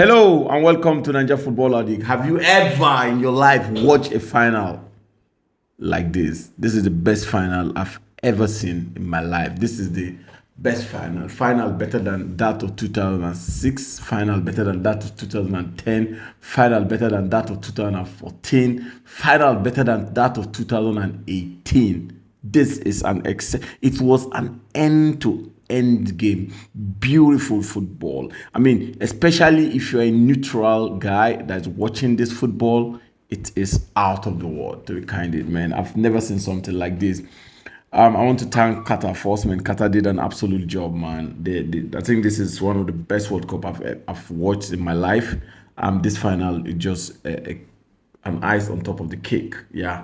Hello and welcome to Nigeria Football League. Have you ever in your life watched a final like this? This is the best final I've ever seen in my life. This is the best final. Final better than that of 2006. Final better than that of 2010. Final better than that of 2014. Final better than that of 2018. This is it was an end game. Beautiful football. I mean, especially if you're a neutral guy that's watching this football, it is out of the world, to be candid, man. I've never seen something like this. I want to thank Qatar first, man. Qatar did an absolute job, man. I think this is one of the best World Cup I've watched in my life. This final is just an ice on top of the cake. Yeah.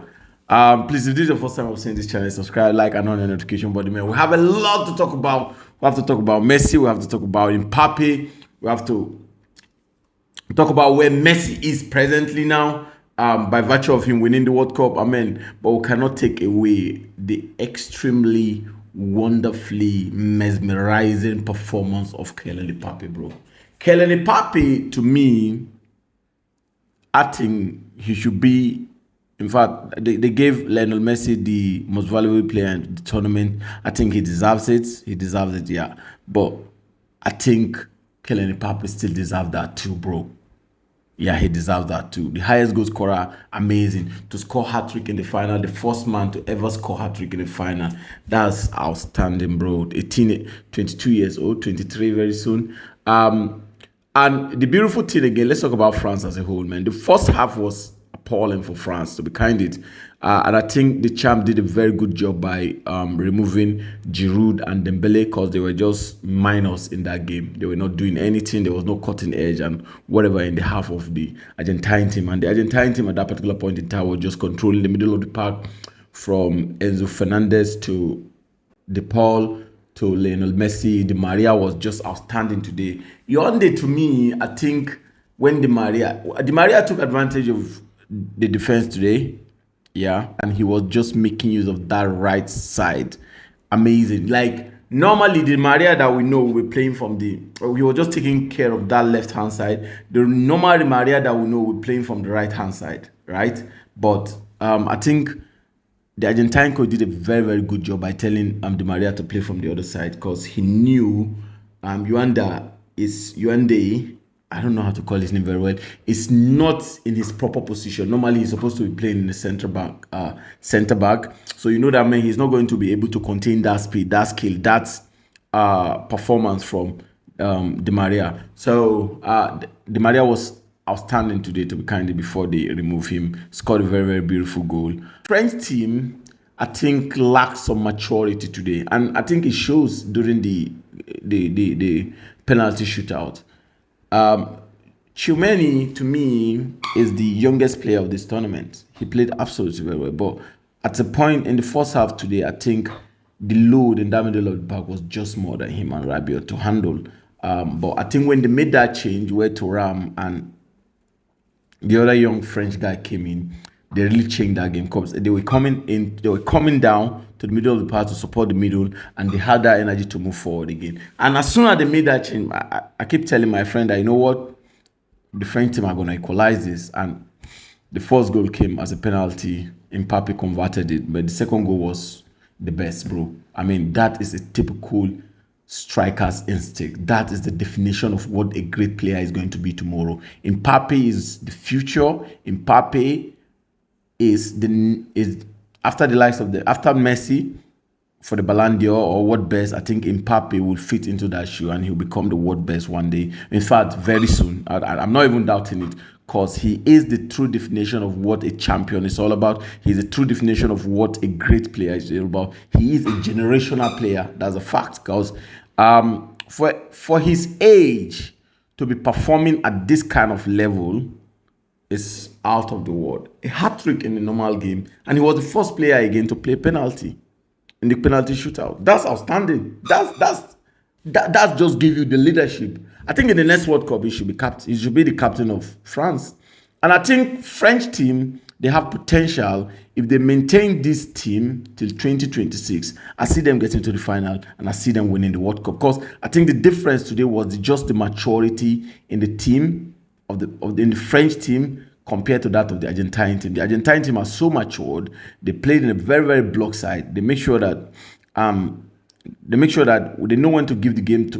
Please, if this is the first time I've seen this channel, subscribe, like, and on the notification button, man. We have a lot to talk about. We have to talk about Messi. We have to talk about Mbappe. We have to talk about where Messi is presently now, by virtue of him winning the World Cup. Amen. But we cannot take away the extremely wonderfully mesmerizing performance of Kylian Mbappe, bro. Kylian Mbappe, to me, I think he should be. In fact, they gave Lionel Messi the most valuable player in the tournament. I think he deserves it. He deserves it, yeah. But I think Kylian Mbappe still deserves that too, bro. Yeah, he deserves that too. The highest goal scorer, amazing. To score hat-trick in the final, the first man to ever score hat-trick in the final. That's outstanding, bro. 22 years old, 23 very soon. And the beautiful thing again, let's talk about France as a whole, man. The first half was appalling for France, to be candid. And I think the champ did a very good job by removing Giroud and Dembele, because they were just minors in that game. They were not doing anything. There was no cutting edge and whatever in the half of the Argentine team. And the Argentine team at that particular point in time was just controlling the middle of the park, from Enzo Fernandez to De Paul to Lionel Messi. Di Maria was just outstanding today. Yonde, to me, I think when Di Maria took advantage of the defense today, yeah, and he was just making use of that right side. Amazing. Like, normally the Maria that we know we're playing from we were just taking care of that left hand side. The normal Maria that we know we're playing from the right hand side, right? But I think the Argentine coach did a very, very good job by telling Di Maria to play from the other side, because he knew Yuanda, I don't know how to call his name very well. It's not in his proper position. Normally, he's supposed to be playing in the center back. So you know that, man, he's not going to be able to contain that speed, that skill, that performance from Di Maria. So Di Maria was outstanding today, to be kind, before they remove him. Scored a very, very beautiful goal. French team, I think, lacked some maturity today, and I think it shows during the penalty shootout. Tchouameni, to me, is the youngest player of this tournament. He played absolutely very well. But at a point in the first half today, I think the load in that middle of the park was just more than him and Rabiot to handle. But I think when they made that change, where Thuram and the other young French guy came in, they really changed that game. Because they were coming down to the middle of the park to support the middle, and they had that energy to move forward again. And as soon as they made that change, I keep telling my friend that, you know what, the French team are going to equalize this. And the first goal came as a penalty. Mbappe converted it, but the second goal was the best, bro. I mean, that is a typical striker's instinct. That is the definition of what a great player is going to be tomorrow. Mbappe is the future. Mbappe is after the likes of after Messi for the Ballon d'Or or world best. I think Mbappe will fit into that shoe, and he'll become the world best one day. In fact, very soon. I'm not even doubting it, because he is the true definition of what a champion is all about. He's a true definition of what a great player is all about. He is a generational player. That's a fact, because for his age to be performing at this kind of level is out of the world. A hat-trick in the normal game, and he was the first player again to play penalty in the penalty shootout. That's outstanding. That just give you the leadership. I think in the next World Cup he should be the captain of France. And I think French team, they have potential. If they maintain this team till 2026, I see them getting to the final and I see them winning the World Cup. Because I think the difference today was just the maturity in the team in the French team compared to that of the Argentine team. The Argentine team are so matured. They played in a very, very block side. They make sure that they know when to give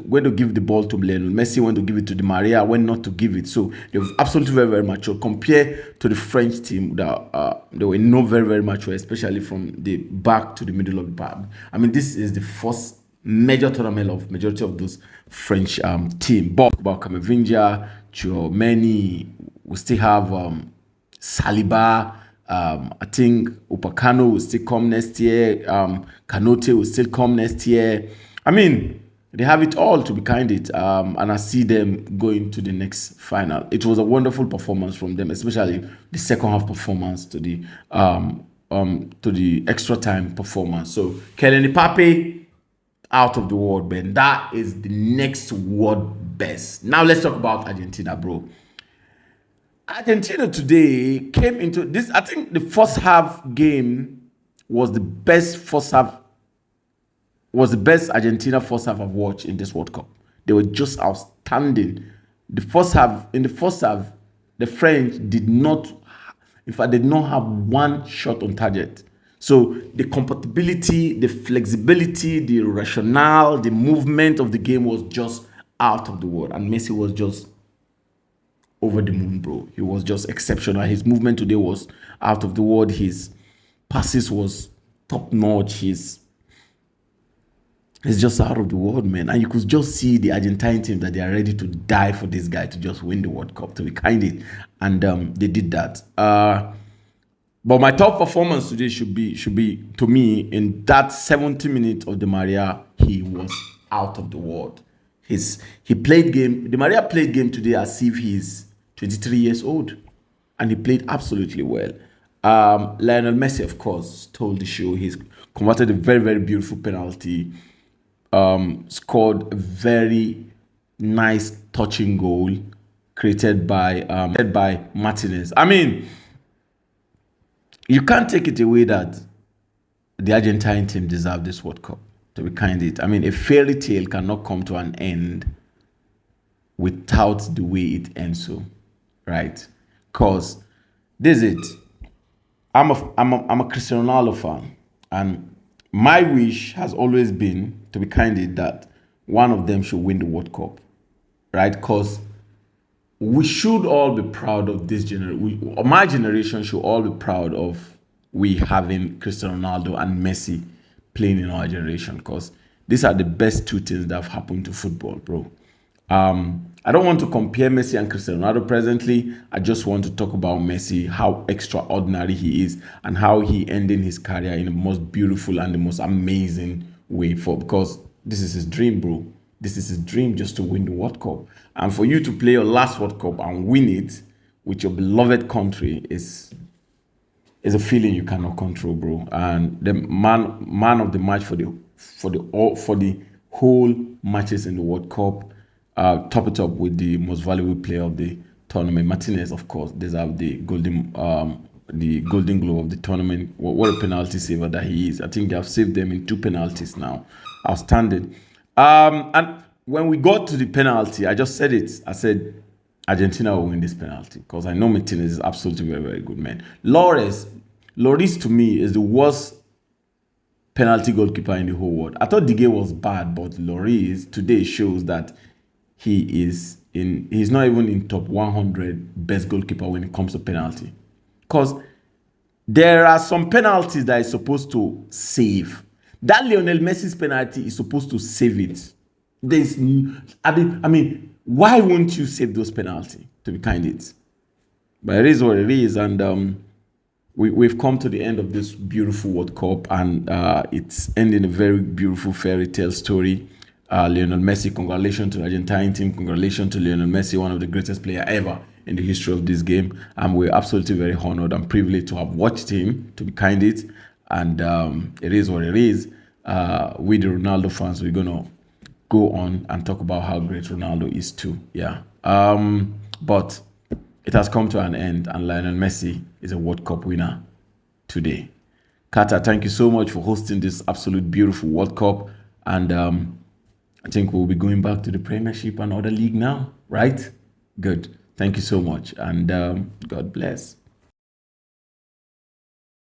when to give the ball to Lionel Messi, when to give it to Di Maria, when not to give it. So they were absolutely very, very mature compared to the French team that they were not very, very mature, especially from the back to the middle of the park. I mean, this is the first major tournament of majority of those French team. But about Camavinga, Tchouaméni, we still have Saliba. I think Upamecano will still come next year. Kanote will still come next year. I mean, they have it all, to be candid, and I see them going to the next final. It was a wonderful performance from them, especially the second half performance to the extra time performance. So Kylian Mbappe, out of the world, man. That is the next world best. Now let's talk about Argentina, bro. Argentina today came into this. I think the first half game was the best Argentina first half I've watched in this World Cup. They were just outstanding. In the first half, the French did not have one shot on target. So the compatibility, the flexibility, the rationale, the movement of the game was just out of the world. And Messi was just over the moon, bro. He was just exceptional. His movement today was out of the world. His passes was top notch. He's just out of the world, man. And you could just see the Argentine team that they are ready to die for this guy to just win the World Cup, to be candid. And they did that. But my top performance today should be to me, in that 70 minutes of Di Maria, he was out of the world. Di Maria played game today as if he's 23 years old, and he played absolutely well. Lionel Messi, of course, stole the show. He's converted a very, very beautiful penalty, scored a very nice touching goal created by Martinez. I mean, you can't take it away that the Argentine team deserved this World Cup, to be candid. I mean, a fairy tale cannot come to an end without the way it ends, so, right? Because this is it. I'm a Cristiano Ronaldo fan, and my wish has always been, to be candid, that one of them should win the World Cup, right? Because we should all be proud of this generation. My generation should all be proud of we having Cristiano Ronaldo and Messi playing in our generation, because these are the best two things that have happened to football, bro. I don't want to compare Messi and Cristiano Ronaldo presently. I just want to talk about Messi, how extraordinary he is, and how he ended his career in the most beautiful and the most amazing way, because this is his dream, bro. This is his dream, just to win the World Cup. And for you to play your last World Cup and win it with your beloved country is a feeling you cannot control, bro. And the man of the match for the whole matches in the World Cup, top it up with the most valuable player of the tournament. Martinez, of course, deserves the golden glove of the tournament. What a penalty saver that he is. I think they have saved them in 2 penalties now. Outstanding. And when we got to the penalty, I just said it. I said Argentina will win this penalty, because I know Martinez is absolutely very, very good, man. Lloris to me is the worst penalty goalkeeper in the whole world. I thought Digue was bad, but Lloris today shows that he's not even in top 100 best goalkeeper when it comes to penalty. Because there are some penalties that is supposed to save. That Lionel Messi's penalty is supposed to save it. I mean, why won't you save those penalties, to be candid? But it is what it is, and we've come to the end of this beautiful World Cup, and it's ending a very beautiful fairy tale story. Lionel Messi, congratulations to the Argentine team. Congratulations to Lionel Messi, one of the greatest players ever in the history of this game. And we're absolutely very honored and privileged to have watched him, to be candid. And it is what it is. We, the Ronaldo fans, we're going to go on and talk about how great Ronaldo is too. Yeah. But it has come to an end, and Lionel Messi is a World Cup winner today. Carter, thank you so much for hosting this absolute beautiful World Cup. And I think we'll be going back to the Premiership and other league now, right? Good. Thank you so much. And God bless.